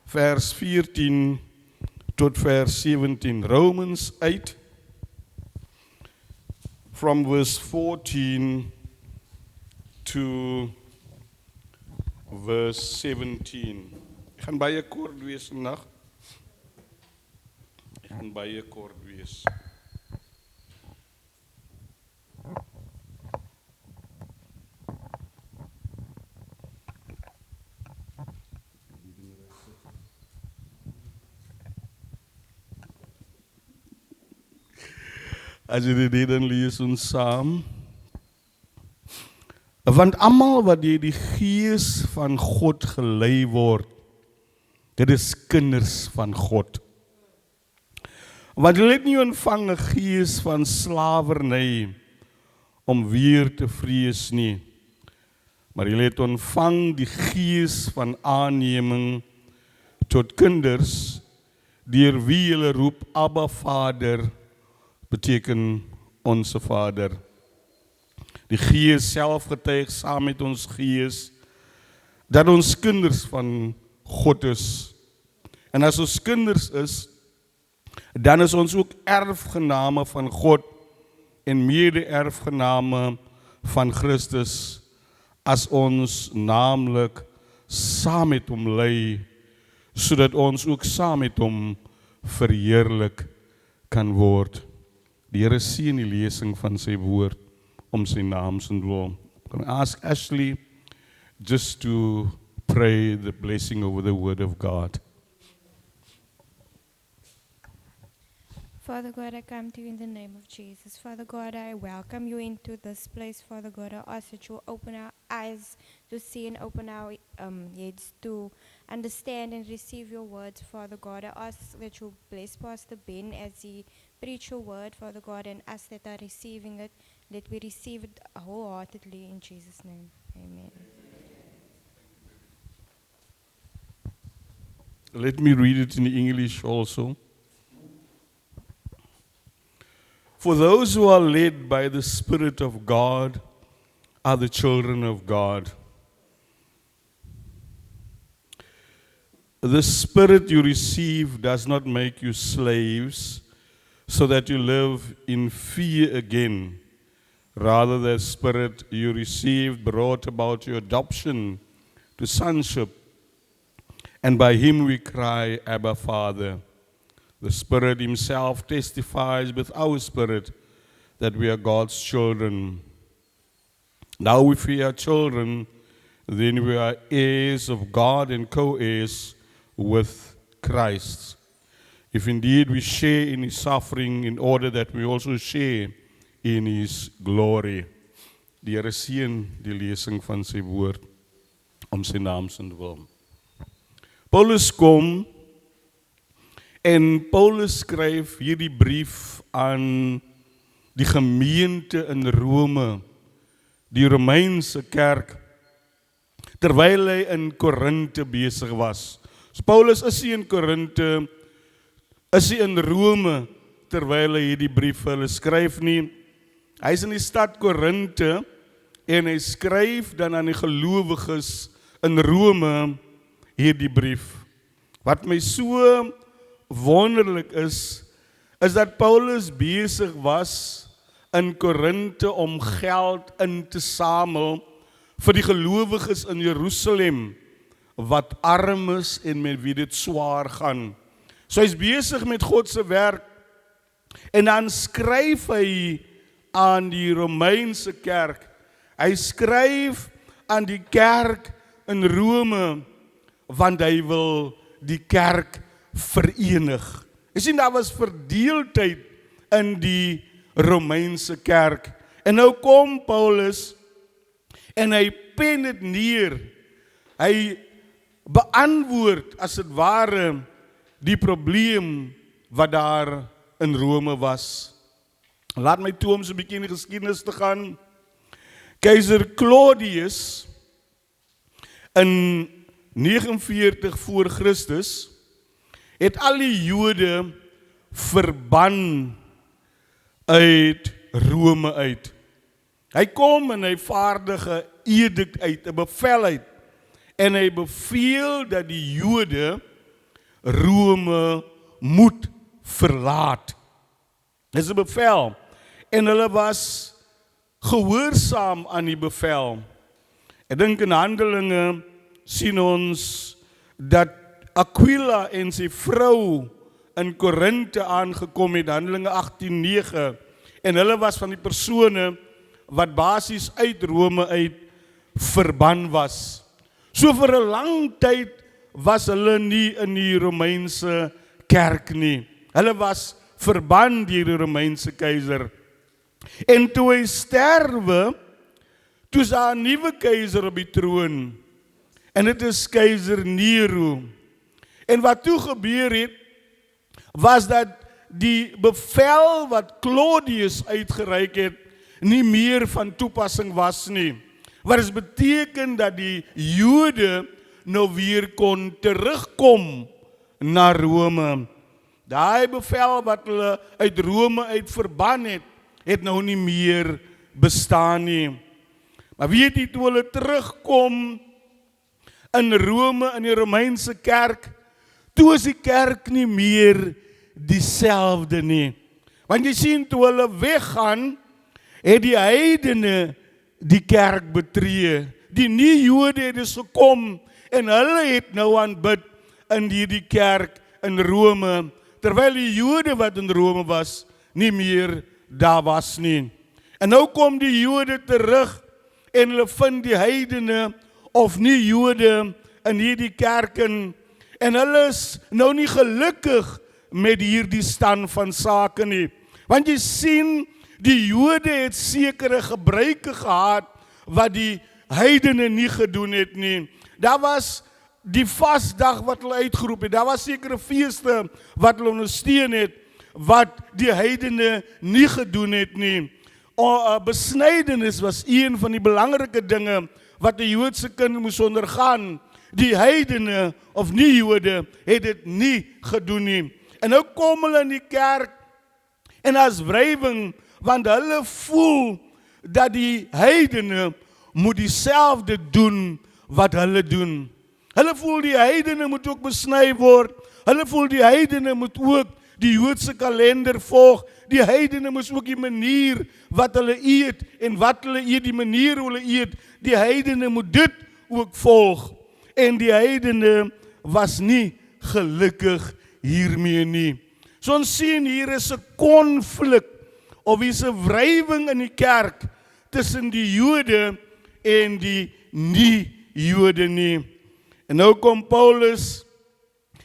vers 14 tot vers 17. Romans 8, from verse 14 to verse 17. Ek gaan baie kort wees vandag. Ek gaan baie kort wees. As jy dit dan lees ons saam. Want almal wat deur die Gees van God gelei word, dit is kinders van God. Want hulle het nie ontvang 'n gees van slawerny om weer te vrees nie, maar hulle het ontvang die gees van aanneming tot kinders, deur wie hulle roep Abba Vader, beteken onsse Vader. Die Gees self getuig saam met ons gees dat ons kinders van God is. En as ons kinders is, dan is ons ook erfgename van God en mede-erfgename van Christus, as ons naamlik saam met hom ly, sodat ons ook saam met hom verheerlik kan word. Die Here seën die lesing van sy woord om sy naam se wil. Can I ask Ashley just to pray the blessing over the word of God? Father God, I come to you in the name of Jesus. Father God, I welcome you into this place. Father God, I ask that you open our eyes to see and open our heads to understand and receive your words, Father God. I ask that you bless Pastor Ben as he preach your word, Father God, and us that are receiving it, that we receive it wholeheartedly in Jesus' name. Amen. Let me read it in English also. For those who are led by the Spirit of God are the children of God. The Spirit you receive does not make you slaves, so that you live in fear again. Rather, the Spirit you received brought about your adoption to sonship, and by him we cry, Abba, Father. The Spirit himself testifies with our spirit that we are God's children. Now if we are children, then we are heirs of God and co-heirs with Christ. If indeed we share in his suffering, in order that we also share in his glory. Die Here seën die lesing van sy woord om sy naam se wil. Paulus kom en Paulus skryf hierdie brief aan die gemeente in Rome, die Romeinse kerk, terwyl hy in Korinthe besig was. So Paulus is nie in Korinthe, is hy in Rome, terwyl hy hierdie brief vir hulle skryf nie. Hy is in die stad Korinthe, en hy skryf dan aan die gelowiges in Rome hierdie brief. Wat my so wonderlik is dat Paulus besig was in Korinthe om geld in te samel vir die gelowiges in Jerusalem wat arm is en met wie dit swaar gaan. So hy's besig met God se werk en dan skryf hy aan die Romeinse kerk. Hy skryf aan die kerk in Rome want hy wil die kerk verenig. Jy sien, daar was verdeeldheid in die Romeinse kerk. En nou kom Paulus en hy pen dit neer. Hy beantwoord as het ware die probleem wat daar in Rome was. Laat my toe om so 'n bietjie in die geskiedenis te gaan. Keiser Claudius in 49 voor Christus het al die Jode verban uit Rome uit. Hy kom en hy vaardig 'n edict uit, 'n bevel uit, en hy beveel dat die Jode Rome moet verlaat. Dit is 'n bevel. En hulle was gehoorsaam aan die bevel. Ek dink in Handelinge sien ons dat Aquila en sy vrou in Korinthe aangekom het, Handelinge 18:9, en hulle was van die persone wat basies uit Rome uit verban was. So vir 'n lang tyd was hulle nie in die Romeinse kerk nie. Hulle was verban deur die Romeinse keiser. En toe hy sterwe, toe is daar 'n nuwe keiser op die troon. En dit is keiser Nero. En wat toe gebeur het, was dat die bevel wat Claudius uitgereik het, nie meer van toepassing was nie. Wat is beteken dat die Jode nou weer kon terugkom na Rome. Daai bevel wat hulle uit Rome uit verban het nou nie meer bestaan nie. Maar weet jy, toe hulle terugkom in Rome, in die Romeinse kerk, toe is die kerk nie meer dieselfde nie. Want jy sien, toe hulle weggaan, het die heidene die kerk betree. Die nie-Jode het dus gekom en hulle het nou aanbid in die kerk in Rome, terwyl die Jode wat in Rome was, nie meer daar was nie. En nou kom die Jode terug en hulle vind die heidene of nie Jode in hierdie kerken, en hulle is nou nie gelukkig met hierdie stand van sake nie. Want jy sien, die Jode het sekere gebruike gehad wat die heidene nie gedoen het nie. Daar was die vasdag wat hulle uitgeroep het, daar was sekere feeste wat hulle ondersteun het, wat die heidene nie gedoen het nie. Besnydenis was een van die belangrike dinge wat 'n Joodse kind moes ondergaan. Die heidene of nie Jode het dit nie gedoen nie. En nou kom hulle in die kerk en as wrywing, want hulle voel dat die heidene moet dieselfde doen wat hulle doen. Hulle voel die heidene moet ook besny word. Hulle voel die heidene moet ook die Joodse kalender volg. Die heidene moet ook die manier wat hulle eet en wat hulle eet, die manier hoe hulle eet, die heidene moet dit ook volg. En die heidene was nie gelukkig hiermee nie. So ons sien hier is 'n konflik of is 'n wrywing in die kerk tussen die Jode en die nie-Jode nie. En nou kom Paulus,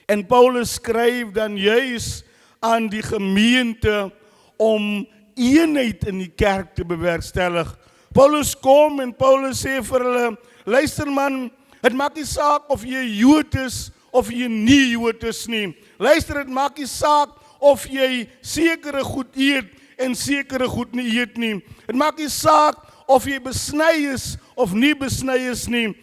en Paulus skryf dan juis aan die gemeente om eenheid in die kerk te bewerkstellig. Paulus kom en Paulus sê vir hulle, luister man, het maak nie saak of jy Jood is of jy nie Jood is nie. Luister, het maak nie saak of jy sekere goed eet en sekere goed nie eet nie. Het maak nie saak of jy besny is of nie besny is nie.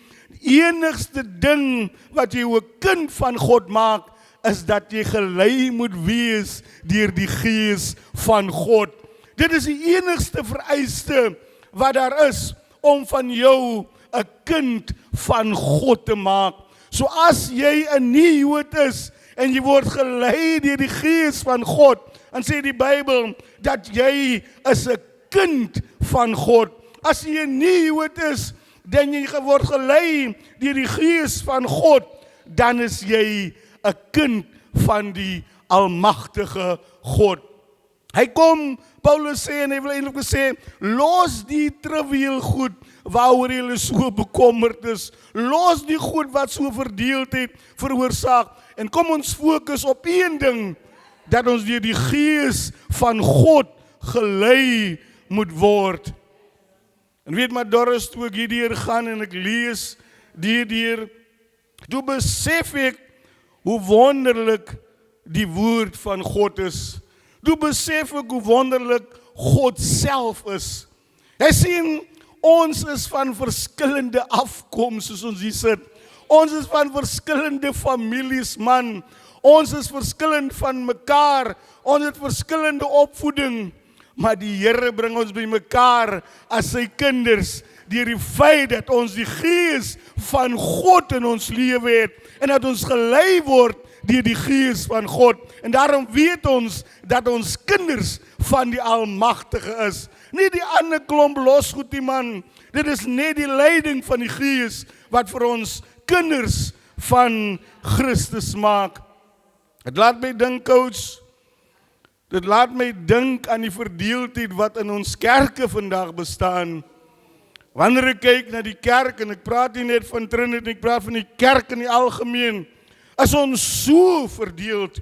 Die enigste ding wat jy 'n kind van God maak, is dat jy gelei moet wees deur die Gees van God. Dit is die enigste vereiste wat daar is om van jou 'n kind van God te maak. So as jy 'n nie-Jood is en jy word gelei deur die Gees van God, dan sê die Bybel dat jy is 'n kind van God. As jy 'n nie-Jood is, dan jy word gelei deur die Gees van God, dan is jy 'n kind van die almagtige God. Hy kom, Paulus sê, en hy wil eintlik sê, los die trivial goed waaroor jy so bekommerd is. Los die goed wat so verdeeldheid veroorsaak. En kom ons fokus op een ding, dat ons deur die Gees van God gelei moet word. En weet maar, Doris, toe ek hierdeur gaan en ek lees hierdeur, toe besef ek hoe wonderlik die woord van God is. Toe besef ek hoe wonderlik God self is. Hy sien, ons is van verskillende afkoms, soos ons hier sit. Ons is van verskillende families, man. Ons is verskillend van mekaar. Ons het verskillende opvoeding. Maar die Here bring ons by mekaar as sy kinders, deur die feit dat ons die Gees van God in ons lewe het, en dat ons gelei word deur die Gees van God. En daarom weet ons dat ons kinders van die Almagtige is. Nie die ander klomp losgoed nie, man. Dit is net die leiding van die Gees wat vir ons kinders van Christus maak. Het laat my dink, coach, dit laat my dink aan die verdeeldheid wat in ons kerke vandag bestaan. Wanneer ek kyk na die kerk, en ek praat nie net van Trinity, ek praat van die kerk in die algemeen, is ons so verdeeld.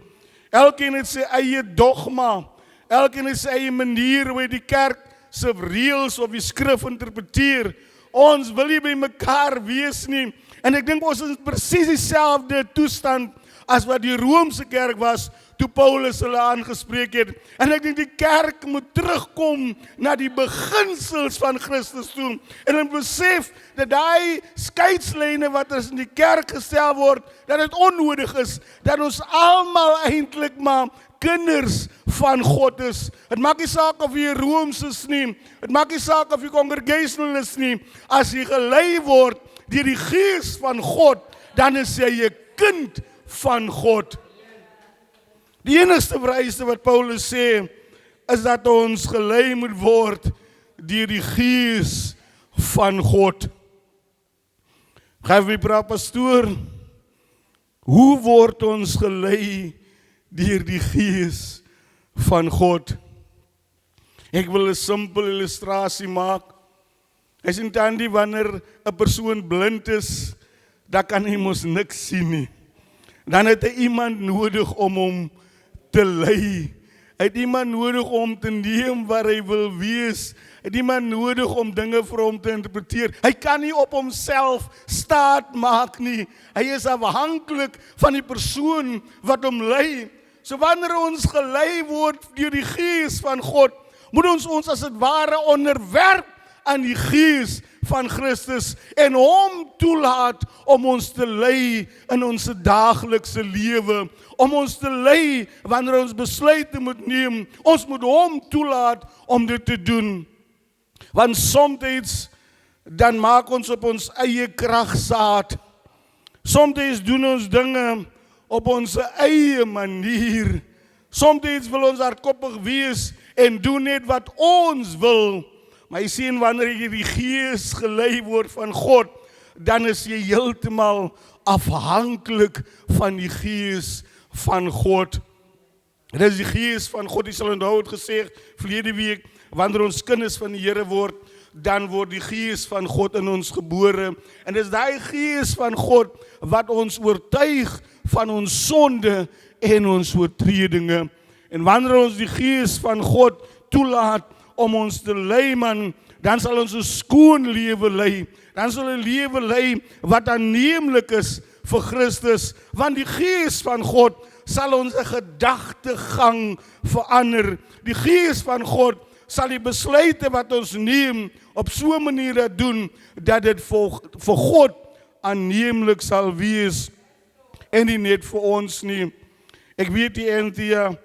Elkeen het sy eie dogma, elkeen het sy eie manier hoe hy die kerk se reëls of die skrif interpreteer. Ons wil nie by mekaar wees nie. En ek dink ons is presies dieselfde toestand as wat die Romeinse kerk was toe Paulus hulle aangespreek het. En ek dink die kerk moet terugkom na die beginsels van Christus toe. En ons besef dat daai skeidslyne wat in die kerk gestel word, dat dit onnodig is, dat ons almal eintlik maar kinders van God is. Het maak nie saak of jy Rooms is nie, het maak nie saak of jy congregational is nie, as jy gelei word deur die Gees van God, dan is jy 'n kind van God. Die enigste vereiste wat Paulus sê, is dat ons gelei moet word deur die Gees van God. Gaan we praat, pastoor, hoe word ons gelei deur die Gees van God? Ek wil 'n simpel illustrasie maak. Hy sê dan wanneer 'n persoon blind is, dan kan hy mos niks sien nie. Dan het hy iemand nodig om hom te lei. Hy het iemand nodig om te neem waar hy wil wees. Hy het iemand nodig om dinge vir hom te interpreteer. Hy kan nie op homself staat maak nie. Hy is afhanklik van die persoon wat hom lei. So wanneer ons gelei word deur die Gees van God, moet ons as dit ware onderwerp aan die Gees van Christus en hom toelaat om ons te lei in ons daaglikse lewe, om ons te lei wanneer ons besluite moet neem. Ons moet hom toelaat om dit te doen. Want soms dan maak ons op ons eie krag saad. Soms doen ons dinge op ons eie manier. Soms wil ons hardkoppig wees en doen net wat ons wil. Maar jy sien, wanneer jy die Gees gelei word van God, dan is jy heeltemal afhanklik van die Gees van God. Dit is die Gees van God. Jy sal onthou het gesê verlede week, wanneer ons kinders van die Here word, dan word die Gees van God in ons gebore. En dit is daai Gees van God wat ons oortuig van ons sonde en ons oortredinge. En wanneer ons die Gees van God toelaat om ons te lei, man, dan sal ons 'n skoon lewe lei. Dan sal 'n lewe lei wat aanneemlik is vir Christus, want die Gees van God sal ons gedagtegang verander. Die Gees van God sal die besluite wat ons neem op so 'n manier doen dat dit vir God aanneemlik sal wees en nie net vir ons nie. Ek weet die Anthea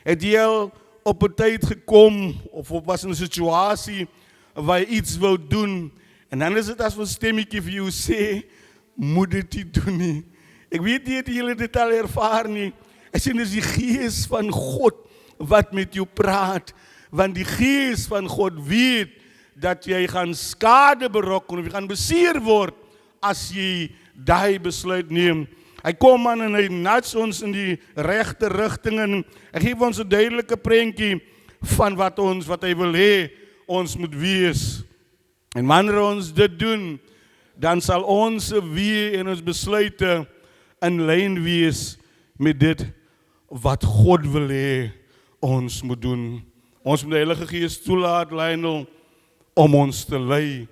het heel op 'n tyd gekom of was in 'n situasie waar hy iets wou doen en dan is dit as 'n stemmetjie vir jou sê, moet dit nie doen nie. Ek weet nie het julle dit al ervaar nie. Ek sê dis die Gees van God wat met jou praat, want die Gees van God weet dat jy gaan skade berokken of jy gaan beseer word as jy daai besluit neem. Hy kom aan en hy nudge ons in die regte rigting en hy gee ons 'n duidelike prentjie van wat hy wil hê ons moet wees. En wanneer ons dit doen, dan sal ons weë en ons besluite in lyn wees met dit wat God wil hê ons moet doen. Ons moet die Heilige Gees toelaat, Lionel, om ons te lei.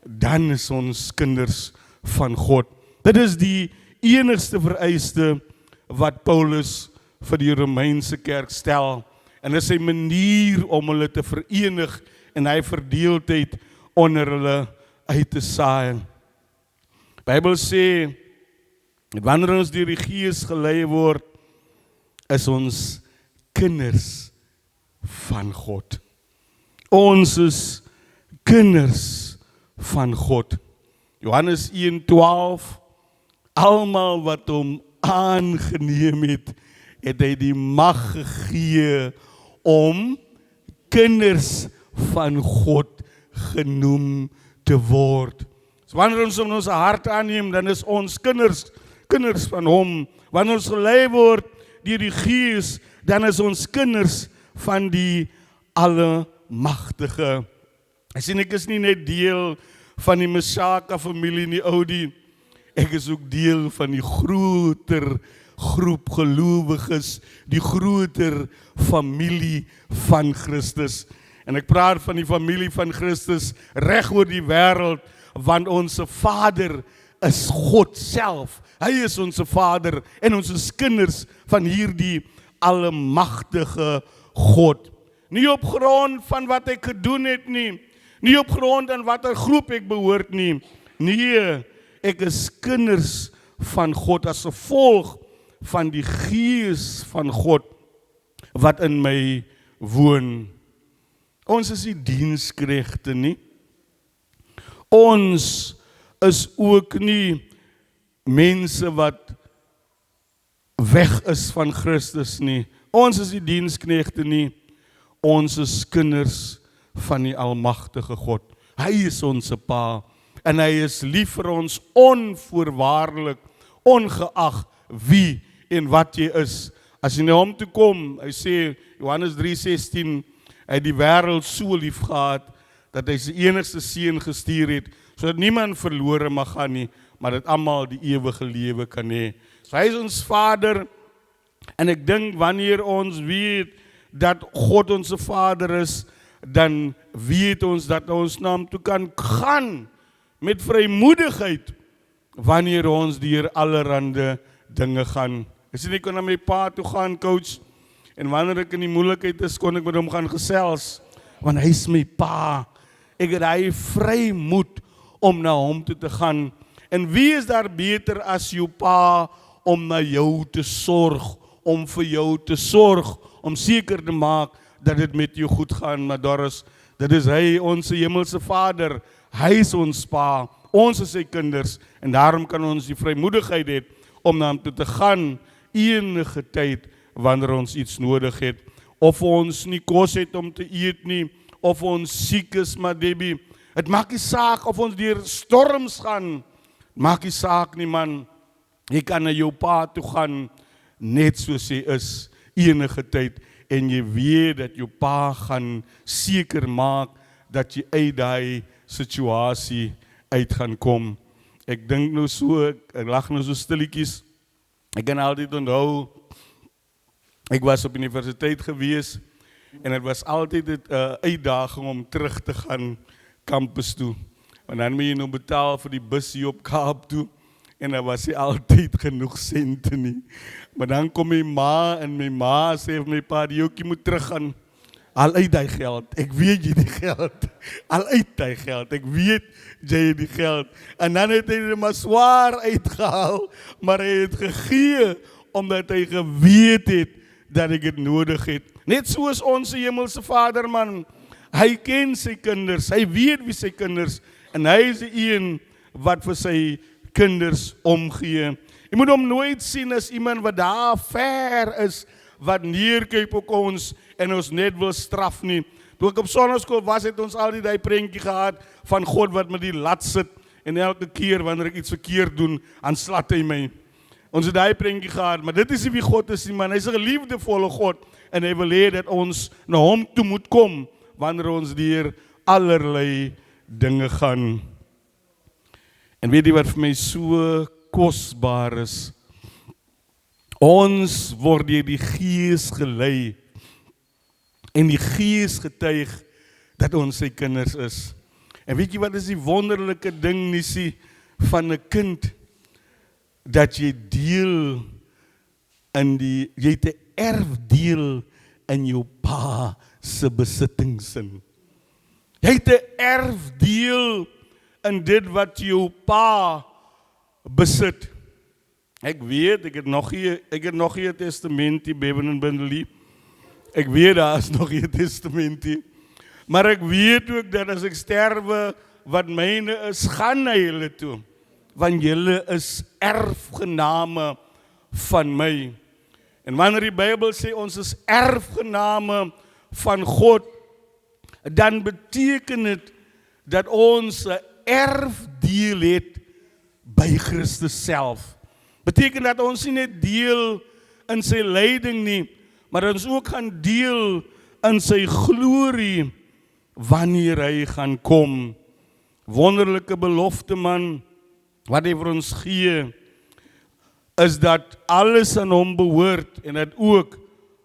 Dan is ons kinders van God. Dit is die enigste vereiste wat Paulus vir die Romeinse kerk stel. En dit is sy manier om hulle te verenig en hy verdeeldheid onder hulle uit te saai. Die Bybel sê, wanneer ons deur die Gees gelei word, is ons kinders van God. Ons is kinders van God. Johannes 1:12, almal wat hom aangeneem het, het hy die mag gegee om kinders van God genoem te word. So wanneer ons in ons hart aanneem, dan is ons kinders van hom. Wanneer ons gelei word deur die Gees, dan is ons kinders van die Almagtige. Ek sien ek is nie net deel van die Meshaka familie nie, oudie. Ek is ook deel van die groter groep gelowiges, die groter familie van Christus. En ek praat van die familie van Christus reg oor die wêreld, want ons Vader is God self. Hy is ons Vader en ons is kinders van hierdie almagtige God. Nie op grond van wat ek gedoen het nie, nie op grond aan watter groep ek behoort nie. Nee, ek is kinders van God as gevolg van die Gees van God wat in my woon. Ons is nie diensknegte nie. Ons is ook nie mense wat weg is van Christus nie. Ons is nie diensknegte nie. Ons is kinders van die Almagtige God. Hy is ons Pa en hy is lief vir ons onvoorwaardelik, ongeag wie en wat jy is. As jy na hom toe kom, hy sê, Johannes 3:16, hy het die wêreld so lief gehad, dat hy sy enigste seun gestuur het, sodat niemand verlore mag gaan nie, maar dat almal die ewige lewe kan hê. So hy is ons Vader, en ek dink wanneer ons weet dat God ons Vader is, dan weet ons dat ons na hom toe kan gaan met vrymoedigheid wanneer ons deur allerhande dinge gaan. Ek sê ek kon na my pa toe gaan, coach, en wanneer ek in die moeilikheid is, kon ek met hom gaan gesels, want hy is my pa. Ek het hy vrymoed om na hom toe te gaan. En wie is daar beter as jou pa om na jou te sorg, om vir jou te sorg, om seker te maak dat dit met jou goed gaan, maar dit is hy, ons hemelse Vader, hy is ons Pa, ons is sy kinders, en daarom kan ons die vrymoedigheid hê om na hom toe te gaan, enige tyd, wanneer ons iets nodig het, of ons nie kos het om te eet nie, of ons siek is, maar Debbie, het maak nie saak of ons deur storms gaan, maak nie saak nie man, jy kan na jou Pa toe gaan, net soos hy is, enige tyd, en jy weet dat jou Pa gaan seker maak, dat jy uit die situasie uit gaan kom. Ek dink nou so, ek lag nou so stilletjies, ek kan altyd onthou, ek was op universiteit gewees, en het was altyd 'n uitdaging om terug te gaan campus toe, want dan moet jy nou betaal vir die bus hier op Kaap toe, en daar was nie altyd genoeg sente nie. Maar dan kom my ma en my ma sê vir my pa, die joukie moet teruggaan. Al uit die geld, ek weet jy die geld. Al uit die geld, ek weet jy die geld. En dan het hy dit maar swaar uitgehaal, maar hy het gegee, omdat hy geweet het, dat ek het nodig het. Net soos ons hemelse Vader man, hy ken sy kinders, hy weet wie sy kinders, en hy is die een wat vir sy kinders omgee. Jy moet hom nooit sien as iemand wat daar ver is, wat neerkyk op ons en ons net wil straf nie. Toe ek op sonnaskool was, het ons altyd die prentjie gehad van God wat met die lat sit en elke keer wanneer ek iets verkeerd doen, dan slat hy my. Ons het die prentjie gehad, maar dit is nie wie God is nie, man. Hy is 'n liefdevolle God en hy wil hê dat ons na hom toe moet kom wanneer ons deur allerlei dinge gaan. En weet jy wat vir my so kosbaar is? Ons word deur die Gees gelei en die Gees getuig dat ons sy kinders is. En weet jy wat is die wonderlike ding nie van 'n kind? Dat jy deel in jy het 'n erfdeel in jou pa se besittingsin. Jy het 'n erfdeel in dit wat jou pa besit. Ek weet, ek het nog nie 'n testamentie, Beben en Bindelie. Ek weet, daar is nog nie 'n testamentie. Maar ek weet ook, dat as ek sterwe, wat myne is, gaan na julle toe. Want julle is erfgename van my. En wanneer die Bybel sê ons is erfgename van God, dan beteken dit dat ons 'n erfdeel het by Christus self. Beteken dat ons nie net deel in sy lyding nie, maar ons ook gaan deel in sy glorie wanneer hy gaan kom. Wonderlike belofte man, wat hy vir ons gee, is dat alles aan hom behoort en dat ook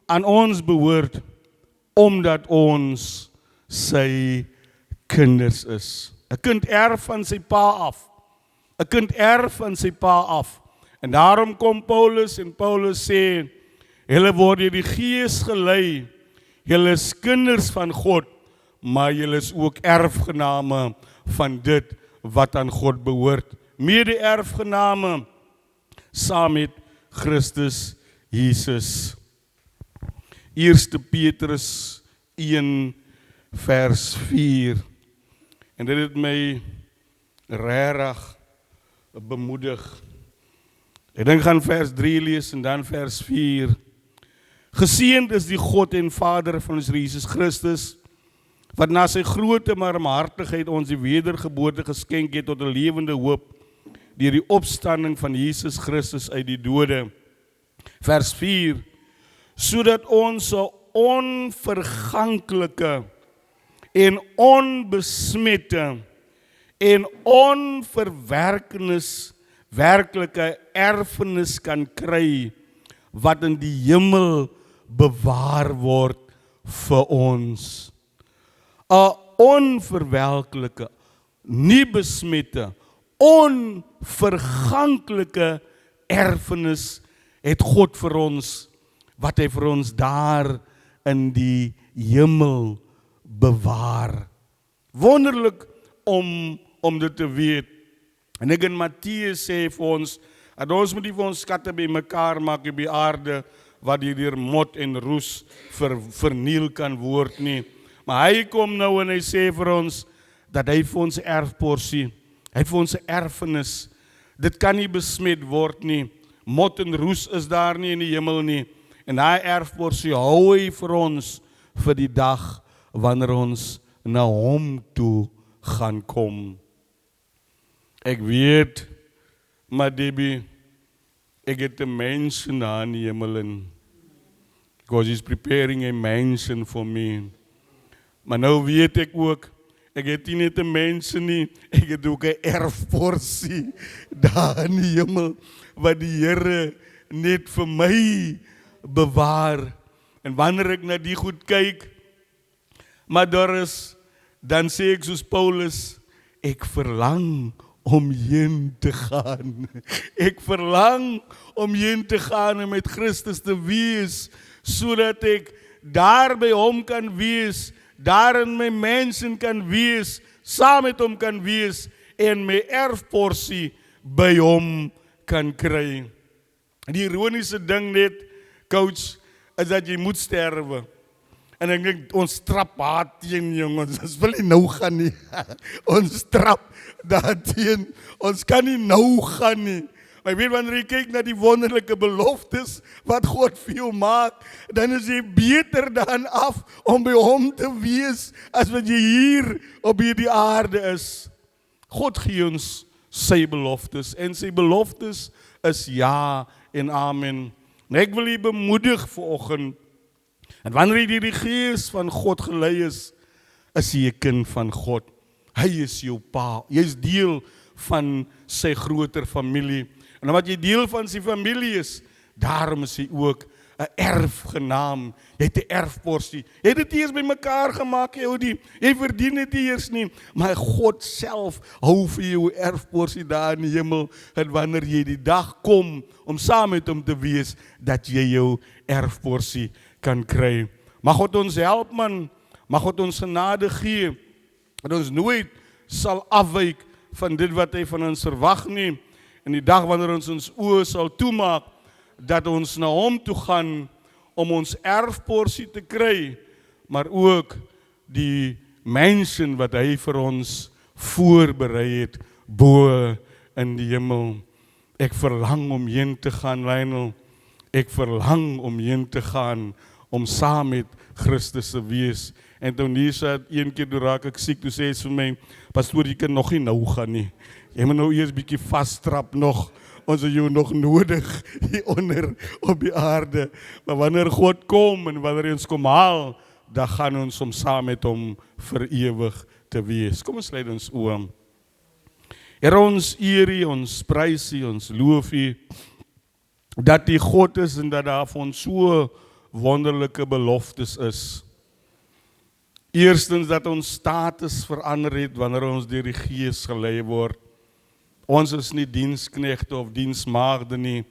aan ons behoort, omdat ons sy kinders is. 'n kind erf van sy pa af. 'n kind erf van sy pa af. En daarom kom Paulus en Paulus sê, julle word deur die Gees gelei, julle is kinders van God, maar julle is ook erfgename van dit wat aan God behoort. Mede-erfgename saam met Christus Jesus. 1 Petrus 1 vers 4. En dit het my regtig bemoedig. Ek dink gaan vers 3 lees en dan vers 4. Geseënd is die God en Vader van ons Jesus Christus, wat na sy groote barmhartigheid ons die wedergeboorte geskenk het tot 'n lewende hoop deur die opstanding van Jesus Christus uit die dode. Vers 4. Sodat ons 'n onverganklike en onbesmette en onverwerklike erfenis kan kry, wat in die hemel bewaar word vir ons. 'n onverwelklike, nie besmette, onverganklike erfenis het God vir ons, wat hy vir ons daar in die hemel bewaar. Wonderlik om dit te weet. En ek in Matteus sê vir ons, dat ons moet nie vir ons skatte by mekaar maak op die aarde, wat deur mot en roes verniel kan word nie. Maar hy kom nou en hy sê vir ons, dat hy vir ons erfporsie, hy vir ons erfenis, dit kan nie besmet word nie, mot en roes is daar nie in die hemel nie, en hy erfporsie hou hy vir ons, vir die dag, wanneer ons na hom toe gaan kom. Ek weet, maar Debbie, ek het 'n mansion daar in die hemel in, because he's preparing a mansion for me. Maar nou weet ek ook, ek het nie net 'n mansion nie, ek het ook 'n erfporsie daar in die hemel, wat die Here net vir my bewaar. En wanneer ek na die goed kyk, maar daar is, dan sê ek soos Paulus, ek verlang om heen te gaan. Ek verlang om heen te gaan en met Christus te wees, sodat ek daar by hom kan wees, daar in my mansion kan wees, saam met hom kan wees, en my erfporsie by hom kan kry. Die ironiese ding net, coach, is dat jy moet sterwe. En ek dink, ons trap haat teen, jongens, ons wil nie nou gaan nie. Ons trap daar teen, ons kan nie nou gaan nie. Maar ek weet, wanneer jy kyk na die wonderlike beloftes, wat God vir jou maak, dan is jy beter dan af, om by hom te wees, as wat jy hier op hierdie aarde is. God gee ons sy beloftes, en sy beloftes is ja en amen. En ek wil jy bemoedig vanoggend, en wanneer jy deur die Gees van God gelei is jy 'n kind van God. Hy is jou pa, jy is deel van sy groter familie. En omdat jy deel van sy familie is, daarom is jy ook 'n erfgenaam. Jy het 'n erfporsie. Jy het dit eers by mekaar gemaak, jy verdien dit eers nie, maar God self hou vir jou erfporsie daar in die hemel, en wanneer jy die dag kom om saam met hom te wees, dat jy jou erfporsie kan kry. Mag God ons help, man. Mag God ons genade gee, dat ons nooit sal afwyk van dit wat hy van ons verwag nie. En die dag wanneer ons oë sal toemaak, dat ons na hom toe gaan om ons erfporsie te kry, maar ook die mansion wat hy vir ons voorberei het bo in die hemel. Ek verlang om heen te gaan, Lionel. Ek verlang om heen te gaan, om saam met Christus te wees. En toen Nisa, een keer toe raak ek siek, toe sê sy vir my, pastoor, jy kan nog nie nou gaan nie. Jy moet nou eers bietjie vasttrap nog. Ons het jou nog nodig hieronder op die aarde. Maar wanneer God kom en wanneer hy ons kom haal, dan gaan ons om saam met hom vir ewig te wees. Kom ons sluit ons oë. Here, ons eer U, ons prys U, ons loof U, dat U God is en dat daar vir ons so wonderlike beloftes is. Eerstens dat ons status verander het wanneer ons deur die Gees gelei word. Ons is nie diensknegte of diensmaagde nie,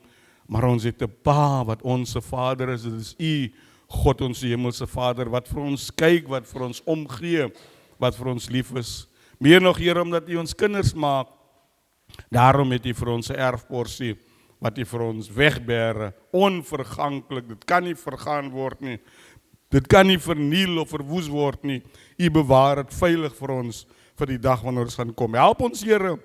maar ons het 'n Pa wat ons Vader is. Dit is U, God, ons hemelse Vader, wat vir ons kyk, wat vir ons omgee, wat vir ons lief is. Meer nog, Here, omdat U ons kinders maak, daarom het U vir ons 'n erfporsie, wat U vir ons wegbere, onverganklik. Dit kan nie vergaan word nie. Dit kan nie verniel of verwoes word nie. U bewaar dit veilig vir ons, vir die dag wanneer ons gaan kom. Help ons, Here,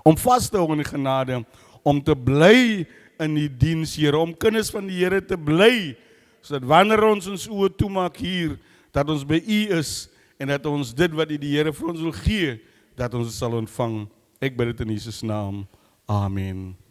om vas te hou in die genade, om te bly in die diens, Here, om kinders van die Here te bly, sodat wanneer ons oë toemaak hier, dat ons by U is, en dat ons dit wat U die Here vir ons wil gee, dat ons dit sal ontvang. Ek bid dit in Jesus naam. Amen.